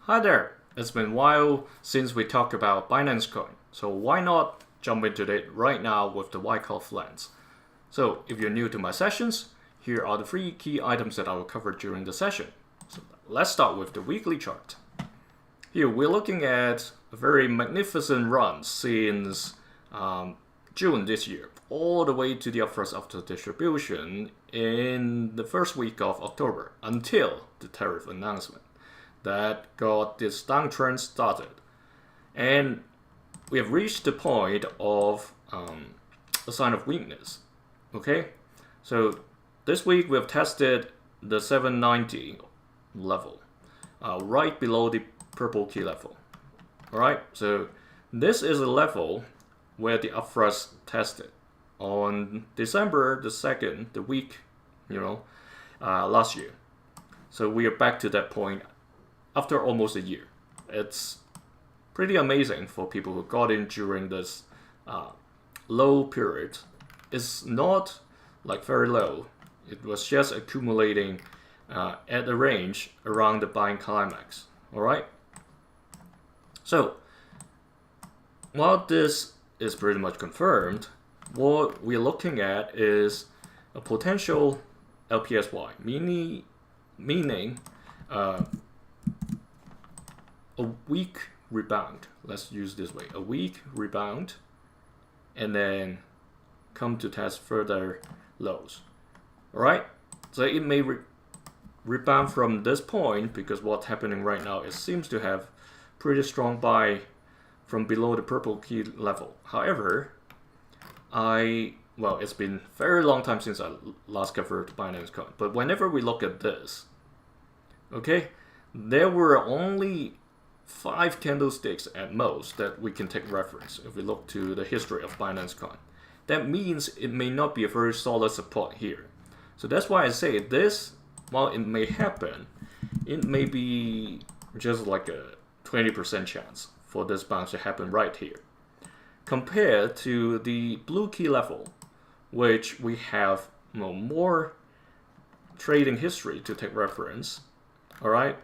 Hi there, it's been a while since we talked about Binance coin, so why not jump into it right now with the Wyckoff lens. So if you're new to my sessions, here are the 3 key items that I will cover during the session. So let's start with the weekly chart. Here we're looking at a very magnificent run since June this year, all the way to the upwards after distribution in the first week of October until the tariff announcement that got this downtrend started. And we have reached the point of a sign of weakness. Okay, so this week we have tested the 790 level, right below the purple key level. Alright, so this is a level where the upthrust tested on December the 2nd, the week, last year. So we are back to that point after almost a year. It's pretty amazing for people who got in during this low period. It's not like very low. It was just accumulating at the range around the buying climax. Alright? So, while this is pretty much confirmed, what we're looking at is a potential LPSY, meaning a weak rebound. Let's use this way: a weak rebound, and then come to test further lows. All right, so it may rebound from this point because what's happening right now, it seems to have pretty strong buy from below the purple key level. However, it's been a very long time since I last covered Binance coin, but whenever we look at this, okay, there were only 5 candlesticks at most that we can take reference if we look to the history of Binance coin. That means it may not be a very solid support here. So that's why I say this, while it may happen, it may be just like a 20% chance for this bounce to happen right here, compared to the blue key level, which we have more trading history to take reference. All right,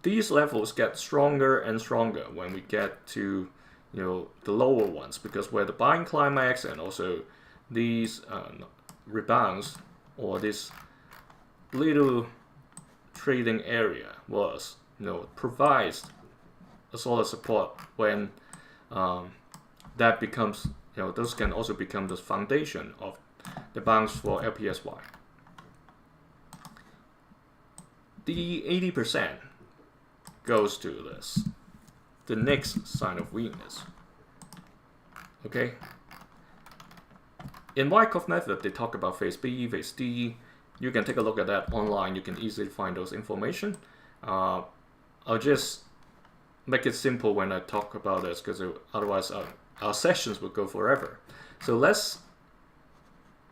these levels get stronger and stronger when we get to the lower ones, because where the buying climax and also these rebounds or this little trading area was, provides a solid support when that becomes, those can also become the foundation of the bounce for LPSY. The 80% goes to this, the next sign of weakness. Okay, in Wyckoff method they talk about phase B, phase D. You can take a look at that online. You can easily find those information. I'll just make it simple when I talk about this, because otherwise our sessions would go forever. So let's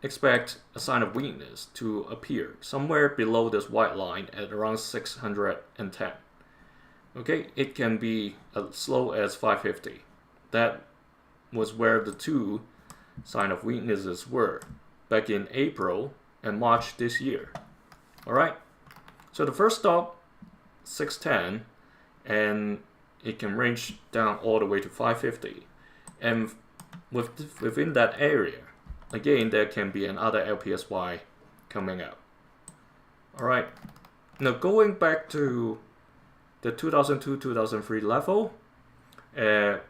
expect a sign of weakness to appear somewhere below this white line at around 610. Okay, it can be as slow as 550. That was where the 2 sign of weaknesses were back in April and March this year. Alright, so the first stop 610, and it can range down all the way to 550, and within that area again there can be another LPSY coming out. Alright, now going back to the 2002-2003 level, it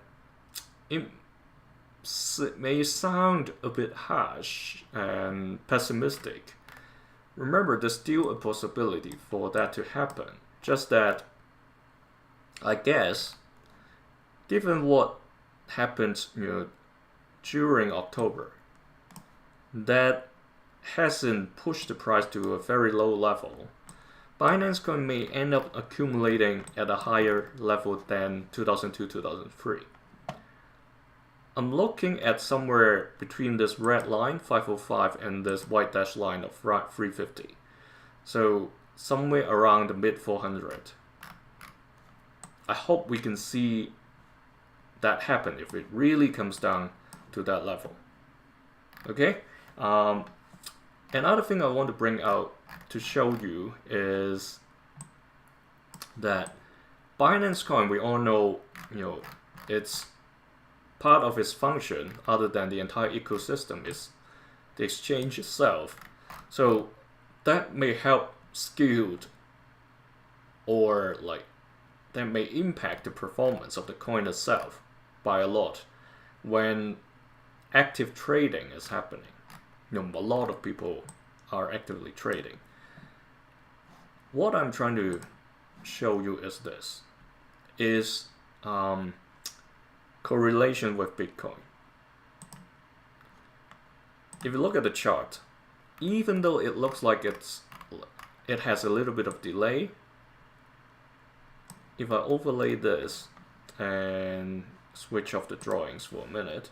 may sound a bit harsh and pessimistic. Remember, there's still a possibility for that to happen. Just that, I guess, given what happened during October, that hasn't pushed the price to a very low level. Binance coin may end up accumulating at a higher level than 2002-2003. I'm looking at somewhere between this red line 505 and this white dash line of 350. So somewhere around the mid 400. I hope we can see that happen if it really comes down to that level. Okay. Another thing I want to bring out to show you is that Binance Coin, we all know, it's part of its function, other than the entire ecosystem, is the exchange itself. So that may help skewed, or like that may impact the performance of the coin itself by a lot when active trading is happening. A lot of people are actively trading. What I'm trying to show you is this, is correlation with Bitcoin. If you look at the chart, even though it looks like it has a little bit of delay, if I overlay this and switch off the drawings for a minute,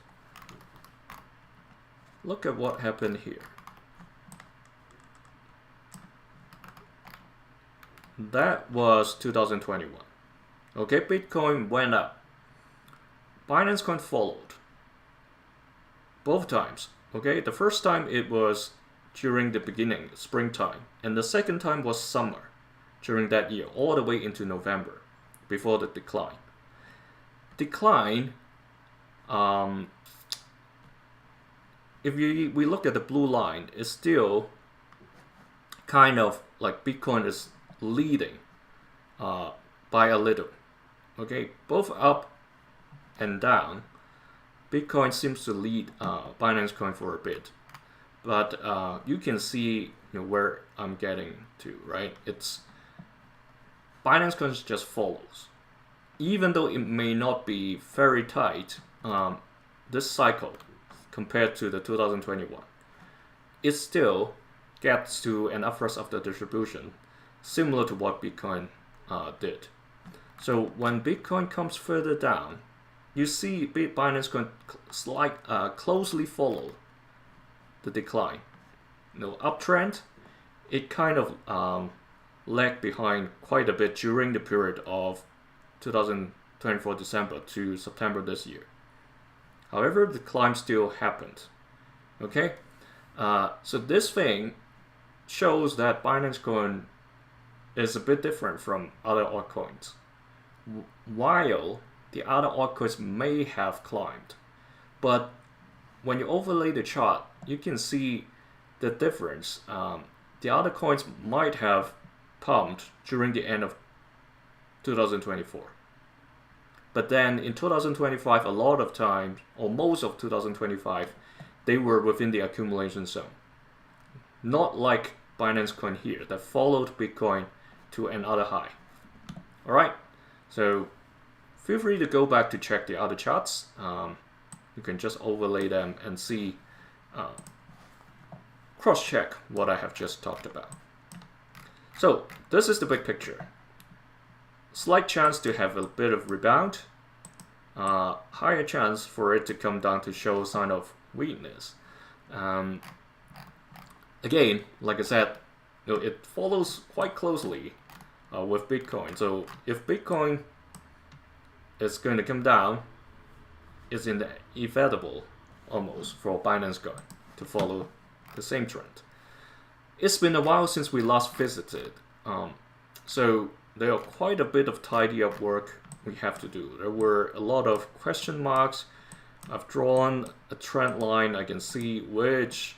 look at what happened here. That was 2021. Okay, Bitcoin went up. Binance Coin followed. Both times. Okay, the first time it was during the beginning, springtime, and the second time was summer during that year, all the way into November, before the decline. If we look at the blue line, it's still kind of like Bitcoin is leading by a little. Okay, both up and down, Bitcoin seems to lead Binance Coin for a bit, but you can see where I'm getting to, right? It's Binance Coin just follows, even though it may not be very tight this cycle compared to the 2021. It still gets to an upwards of the distribution, similar to what Bitcoin did. So when Bitcoin comes further down, you see Binance Coin closely follow the decline. Uptrend, it kind of lagged behind quite a bit during the period of 2024 December to September this year. However, the climb still happened. Okay, so this thing shows that Binance Coin is a bit different from other altcoins. While the other altcoins may have climbed, but when you overlay the chart, you can see the difference. The other coins might have pumped during the end of 2024. But then in 2025, a lot of times, or most of 2025, they were within the accumulation zone. Not like Binance Coin here that followed Bitcoin to another high. Alright, so feel free to go back to check the other charts. You can just overlay them and see, cross-check what I have just talked about. So this is the big picture. Slight chance to have a bit of rebound, higher chance for it to come down to show a sign of weakness. Again, like I said, it follows quite closely with Bitcoin. So if Bitcoin is going to come down, it's inevitable almost for Binance Coin to follow the same trend. It's been a while since we last visited, so there are quite a bit of tidy up work we have to do. There were a lot of question marks. I've drawn a trend line. I can see which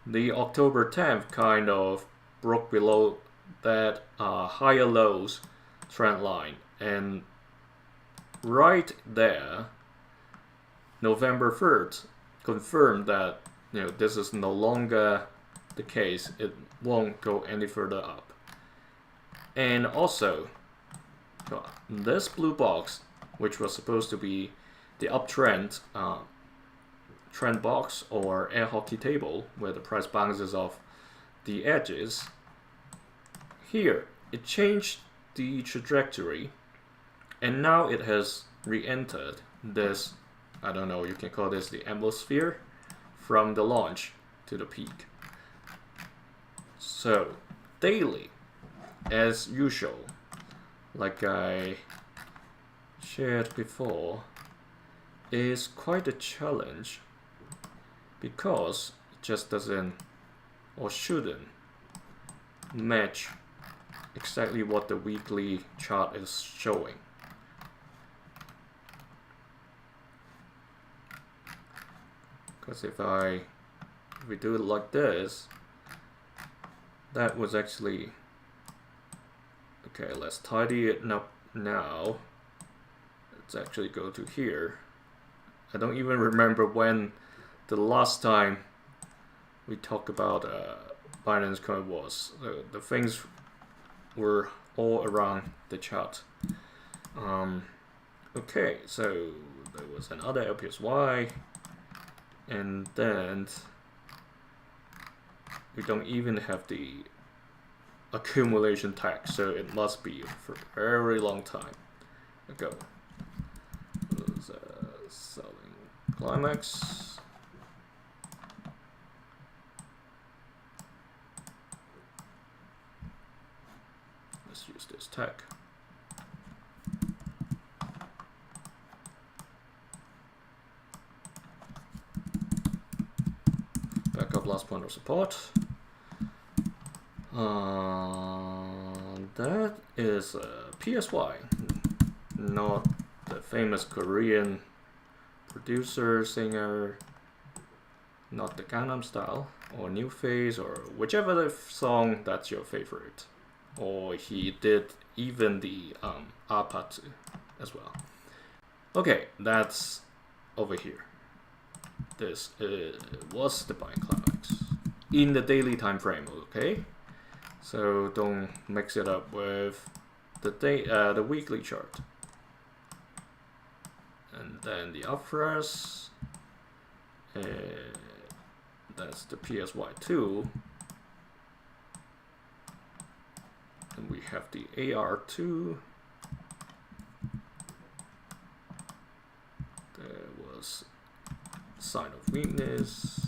the October 10th kind of broke below that higher lows trend line, and right there, November 3rd confirmed that this is no longer the case. It won't go any further up. And also, this blue box, which was supposed to be the uptrend trend box or air hockey table, where the price bounces off the edges, here it changed the trajectory, and now it has re-entered this, I don't know, you can call this the atmosphere, from the launch to the peak. So daily, as usual, like I shared before, is quite a challenge because it just doesn't or shouldn't match exactly what the weekly chart is showing. Because if we do it like this, that was actually okay. Let's tidy it up now. Let's actually go to here. I don't even remember when the last time we talked about Binance coin was. The things were all around the chart. Okay, so there was another LPSY, and then we don't even have the accumulation tag, so it must be for a very long time ago. It was selling climax. Let's use this tag. Backup last point of support. That is PSY, not the famous Korean producer, singer, not the Gangnam Style or New Phase or whichever the song that's your favorite. Or he did even the Apatsu as well. Okay, that's over here. This was the buying climax in the daily time frame. Okay, so don't mix it up with the weekly chart. And then the upthrust, that's the PSY2, and we have the AR2. There was sign of weakness,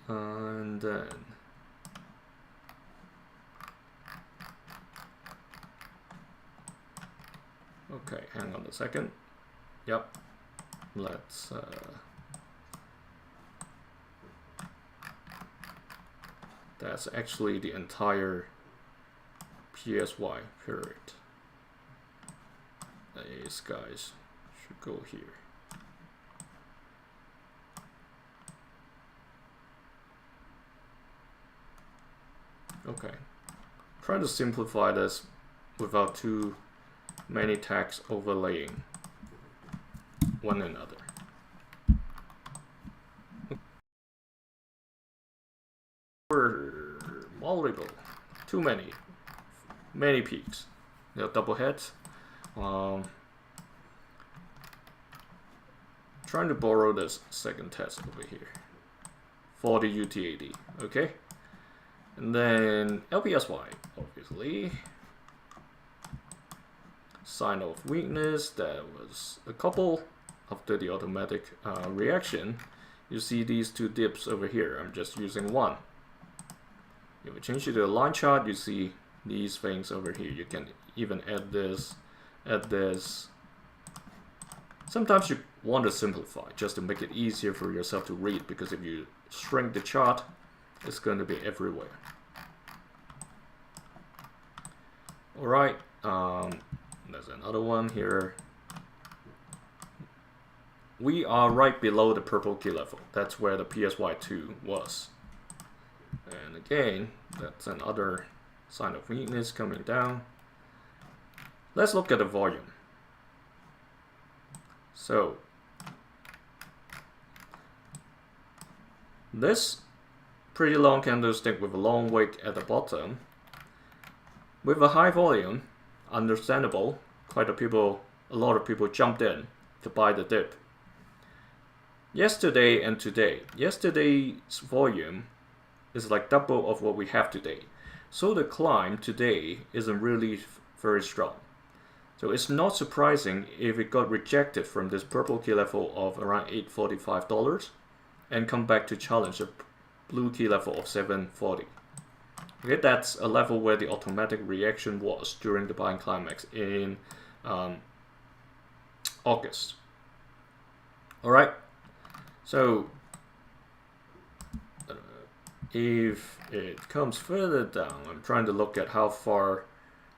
and then okay, hang on a second. Yep, let's that's actually the entire PSY period. These guys should go here. Okay, try to simplify this without too many tags overlaying one another. Multiple, too many peaks. They're double heads. Trying to borrow this second test over here for the UTAD. Okay, and then LPSY, obviously. Sign of weakness. That was a couple after the automatic reaction. You see these two dips over here. I'm just using one. If we change it to a line chart, you see these things over here. You can even add this, Sometimes you want to simplify just to make it easier for yourself to read, because if you shrink the chart, it's going to be everywhere. Alright, there's another one here. We are right below the purple key level. That's where the PSY2 was. And again, that's another sign of weakness coming down. Let's look at the volume. So, this pretty long candlestick with a long wick at the bottom, with a high volume, understandable. A lot of people jumped in to buy the dip. Yesterday and today, yesterday's volume is like double of what we have today. So the climb today isn't really very strong. So it's not surprising if it got rejected from this purple key level of around $845 and come back to challenge the blue key level of $740. Okay, that's a level where the automatic reaction was during the buying climax in August. Alright, so if it comes further down, I'm trying to look at how far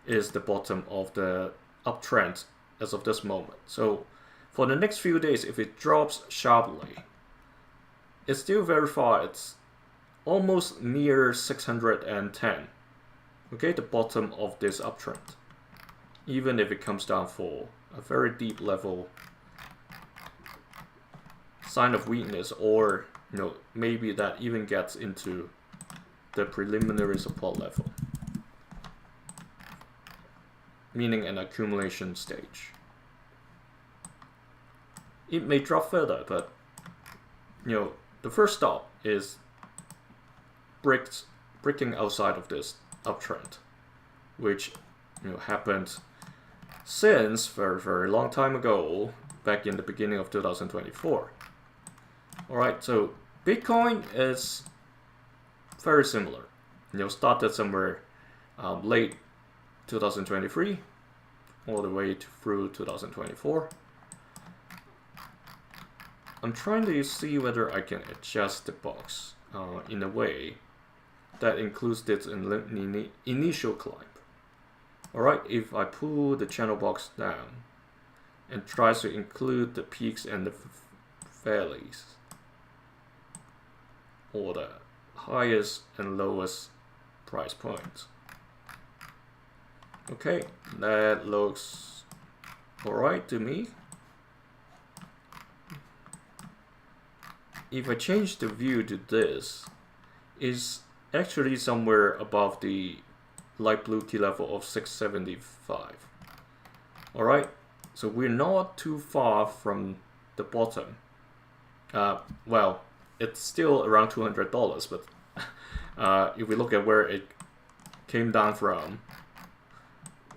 is the bottom of the uptrend as of this moment. So for the next few days, if it drops sharply, it's still very far. It's almost near 610. Okay, the bottom of this uptrend. Even if it comes down for a very deep level sign of weakness, or maybe that even gets into the preliminary support level, meaning an accumulation stage. It may drop further, but the first stop is breaking outside of this uptrend, which happened since very long time ago, back in the beginning of 2024. Alright, so Bitcoin is very similar. Started somewhere late 2023 all the way through 2024. I'm trying to see whether I can adjust the box in a way that includes this initial climb. Alright, if I pull the channel box down and try to include the peaks and the valleys, or the highest and lowest price points. Okay, that looks alright to me. If I change the view to this, is actually somewhere above the light blue key level of 675. Alright, so we're not too far from the bottom. Well, it's still around $200, but if we look at where it came down from,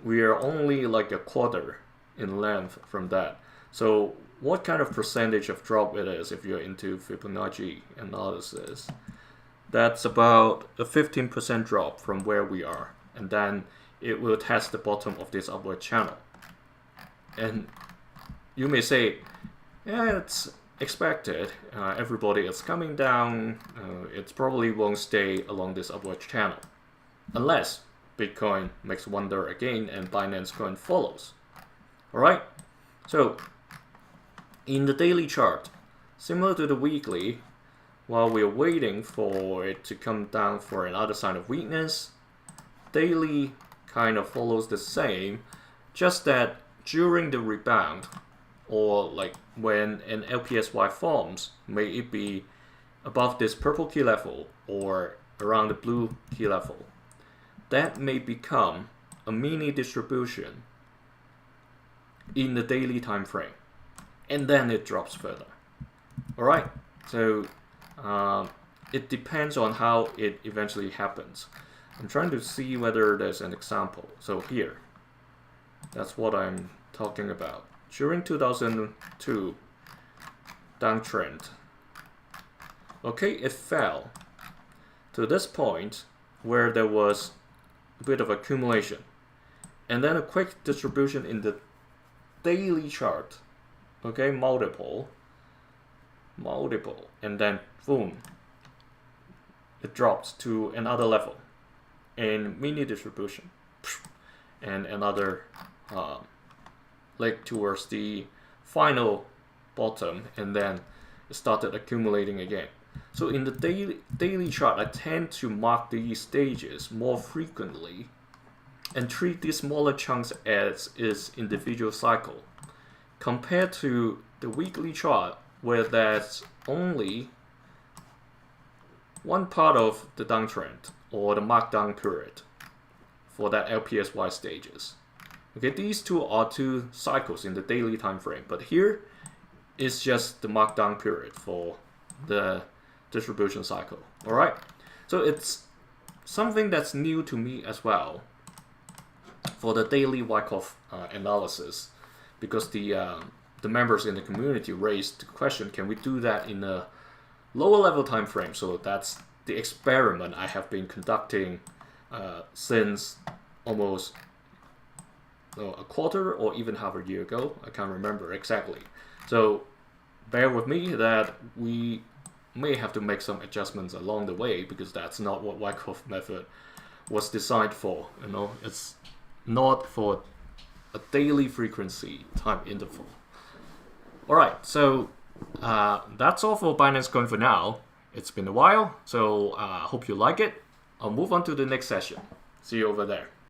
we are only like a quarter in length from that. So what kind of percentage of drop it is, if you're into Fibonacci analysis, that's about a 15% drop from where we are, and then it will test the bottom of this upward channel. And you may say, yeah, it's expected, everybody is coming down, it probably won't stay along this upward channel, unless Bitcoin makes wonder again and Binance coin follows. Alright, so in the daily chart, similar to the weekly, while we're waiting for it to come down for another sign of weakness, daily kind of follows the same, just that during the rebound, or like when an LPSY forms, may it be above this purple key level or around the blue key level, that may become a mini distribution in the daily time frame, and then it drops further. Alright, so it depends on how it eventually happens. I'm trying to see whether there's an example. So here, that's what I'm talking about. During 2002 downtrend, okay, it fell to this point where there was a bit of accumulation, and then a quick distribution in the daily chart. Okay, multiple, and then boom, it drops to another level, and mini distribution, and another leg towards the final bottom, and then it started accumulating again. So in the daily chart, I tend to mark these stages more frequently and treat these smaller chunks as its individual cycle, compared to the weekly chart, where there's only one part of the downtrend or the markdown period for that LPSY stages. Okay, these two are two cycles in the daily time frame, but here is just the markdown period for the distribution cycle. Alright, so it's something that's new to me as well for the daily Wyckoff analysis, because the members in the community raised the question, can we do that in a lower level time frame? So that's the experiment I have been conducting since almost a quarter or even half a year ago. I can't remember exactly. So bear with me that we may have to make some adjustments along the way, because that's not what Wyckoff method was designed for. It's not for a daily frequency time interval. All right, so that's all for Binance Coin for now. It's been a while, so I hope you like it. I'll move on to the next session. See you over there.